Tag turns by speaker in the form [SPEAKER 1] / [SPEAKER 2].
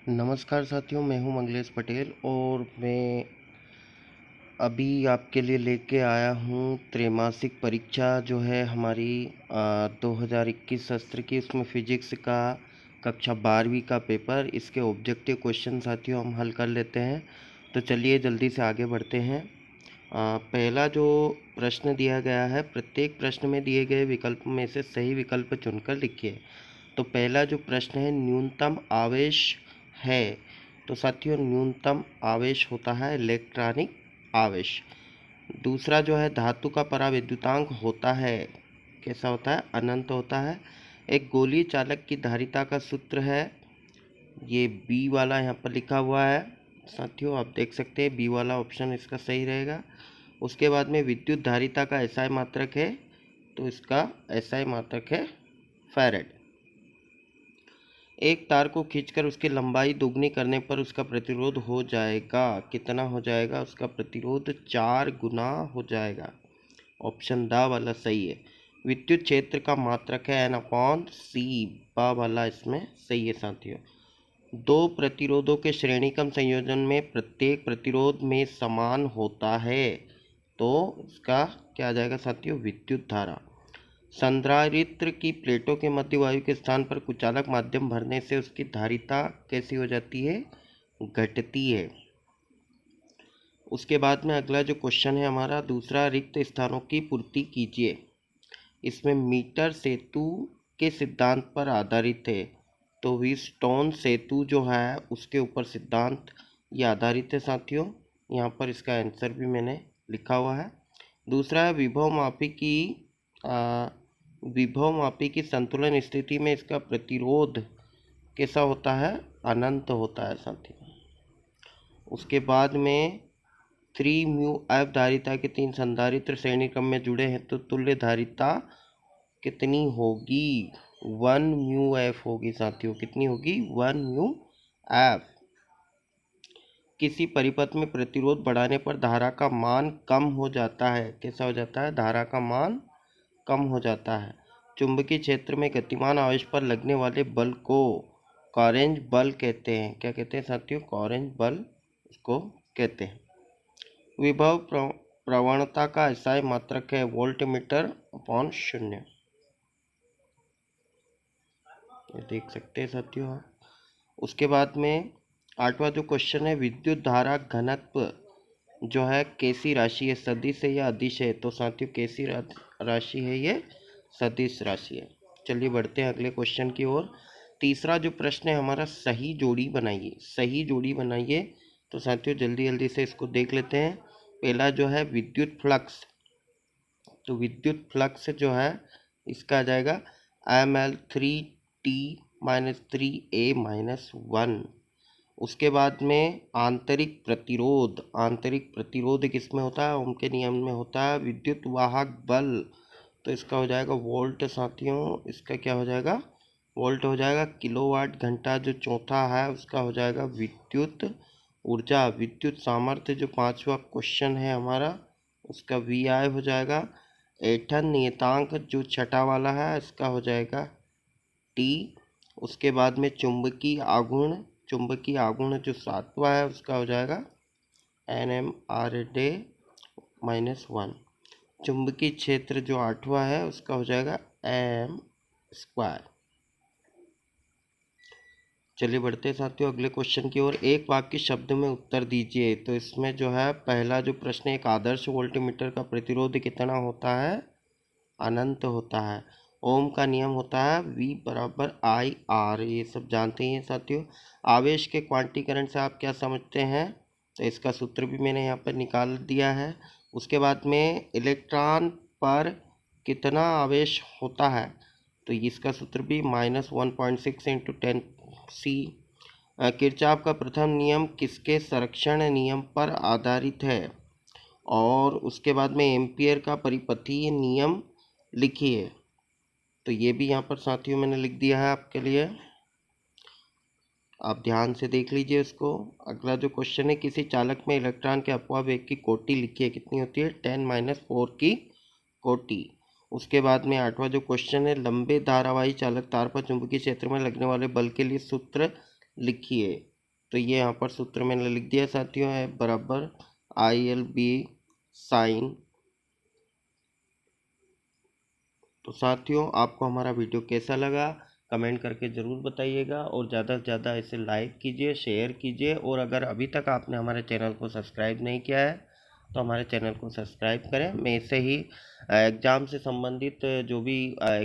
[SPEAKER 1] नमस्कार साथियों, मैं हूं मंगलेश पटेल और मैं अभी आपके लिए लेके आया हूं त्रैमासिक परीक्षा जो है हमारी 2021 सत्र की। उसमें फिजिक्स का कक्षा 12वीं का पेपर, इसके ऑब्जेक्टिव क्वेश्चन साथियों हम हल कर लेते हैं। तो चलिए जल्दी से आगे बढ़ते हैं। पहला जो प्रश्न दिया गया है, प्रत्येक प्रश्न में दिए गए विकल्प में से सही विकल्प चुनकर लिखिए। तो पहला जो प्रश्न है, न्यूनतम आवेश है। तो साथियों न्यूनतम आवेश होता है इलेक्ट्रॉनिक आवेश। दूसरा जो है, धातु का पराविद्युतांक होता है, कैसा होता है? अनंत होता है। एक गोलीय चालक की धारिता का सूत्र है, ये बी वाला यहाँ पर लिखा हुआ है साथियों, आप देख सकते हैं बी वाला ऑप्शन इसका सही रहेगा। उसके बाद में विद्युत धारिता का एसआई मात्रक है, तो इसका एसआई मात्रक है फैरेड। एक तार को खींचकर उसकी लंबाई दोगुनी करने पर उसका प्रतिरोध हो जाएगा, कितना हो जाएगा? उसका प्रतिरोध 4 गुना हो जाएगा। ऑप्शन दा वाला सही है। विद्युत क्षेत्र का मात्रक है N/C, बा वाला इसमें सही है साथियों। दो प्रतिरोधों के श्रेणीक्रम संयोजन में प्रत्येक प्रतिरोध में समान होता है, तो इसका क्या आ जाएगा साथियों? विद्युत धारा। संधारित्र की प्लेटों के मध्य वायु के स्थान पर कुचालक माध्यम भरने से उसकी धारिता कैसी हो जाती है? घटती है। उसके बाद में अगला जो क्वेश्चन है हमारा दूसरा, रिक्त स्थानों की पूर्ति कीजिए। इसमें मीटर सेतु के सिद्धांत पर आधारित है, तो व्हीटस्टोन सेतु जो है उसके ऊपर सिद्धांत ये आधारित है साथियों। यहाँ पर इसका आंसर भी मैंने लिखा हुआ है। दूसरा है विभव मापी की संतुलन स्थिति में इसका प्रतिरोध कैसा होता है? अनंत होता है साथियों। उसके बाद में 3 म्यू एफ धारिता के 3 संधारित्र श्रेणी क्रम में जुड़े हैं, तो तुल्य धारिता कितनी होगी? 1 म्यू एफ होगी साथियों। कितनी होगी? 1 म्यू एफ। किसी परिपथ में प्रतिरोध बढ़ाने पर धारा का मान कम हो जाता है, कैसा हो जाता है? धारा का मान कम हो जाता है। चुंबकीय क्षेत्र में गतिमान आवेश पर लगने वाले बल को कॉरेंज बल कहते हैं। क्या कहते हैं साथियों? कॉरेंज बल इसको कहते हैं। विभव प्रवणता का एसआई मात्रक है वोल्टमीटर/0। ये देख सकते हैं साथियों। उसके बाद में 8वां जो क्वेश्चन है, विद्युत धारा घनत्व जो है कैसी राशि है? सदिश है या अदिश है? तो साथियों कैसी राशि है? ये सदिश राशि है। चलिए बढ़ते हैं अगले क्वेश्चन की ओर। तीसरा जो प्रश्न है हमारा, सही जोड़ी बनाइए। सही जोड़ी बनाइए, तो साथियों जल्दी जल्दी से इसको देख लेते हैं। पहला जो है विद्युत फ्लक्स, तो विद्युत फ्लक्स जो है इसका आ जाएगा ML3T-3A-1। उसके बाद में आंतरिक प्रतिरोध, आंतरिक प्रतिरोध किसमें होता है? ओम के नियम में होता है। विद्युत वाहक बल, तो इसका हो जाएगा वोल्ट साथियों। इसका क्या हो जाएगा? वोल्ट हो जाएगा। किलोवाट घंटा जो चौथा है उसका हो जाएगा विद्युत ऊर्जा। विद्युत सामर्थ्य जो 5वां क्वेश्चन है हमारा, उसका VI हो जाएगा। ऐंठन नियतांक जो छठा वाला है इसका हो जाएगा T। उसके बाद में चुंबकीय आघूर्ण, चुंबकीय आघूर्ण जो 7वां है उसका हो जाएगा NM/1। चुंबकीय क्षेत्र जो 8वां है उसका हो जाएगा M²। चलिए बढ़ते हैं साथियों अगले क्वेश्चन की ओर। एक वाक्य शब्द में उत्तर दीजिए। तो इसमें जो है पहला जो प्रश्न है, एक आदर्श वोल्टमीटर का प्रतिरोध कितना होता है? अनंत होता है। ओम का नियम होता है V/IR, ये सब जानते हैं साथियों। आवेश के क्वांटीकरण से आप क्या समझते हैं? तो इसका सूत्र भी मैंने यहाँ पर निकाल दिया है। उसके बाद में इलेक्ट्रॉन पर कितना आवेश होता है? तो इसका सूत्र भी -1.6 × 10C। किरचॉफ का प्रथम नियम किसके संरक्षण नियम पर आधारित है? और उसके बाद में एम्पियर का परिपथीय नियम लिखिए। तो ये भी यहाँ पर साथियों मैंने लिख दिया है आपके लिए, आप ध्यान से देख लीजिए इसको। अगला जो क्वेश्चन है, किसी चालक में इलेक्ट्रॉन के अपवाह वेग की कोटि लिखिए। कितनी होती है? 10⁻⁴ की कोटि। उसके बाद में 8वां जो क्वेश्चन है, लंबे धारावाही चालक तार पर चुंबकीय क्षेत्र में लगने वाले बल के लिए सूत्र लिखिए। तो ये यहाँ पर सूत्र मैंने लिख दिया साथियों, है बराबर ILB साइन। तो साथियों, आपको हमारा वीडियो कैसा लगा कमेंट करके ज़रूर बताइएगा, और ज़्यादा से ज़्यादा इसे लाइक कीजिए, शेयर कीजिए, और अगर अभी तक आपने हमारे चैनल को सब्सक्राइब नहीं किया है तो हमारे चैनल को सब्सक्राइब करें। मैं ऐसे ही एग्ज़ाम से संबंधित जो भी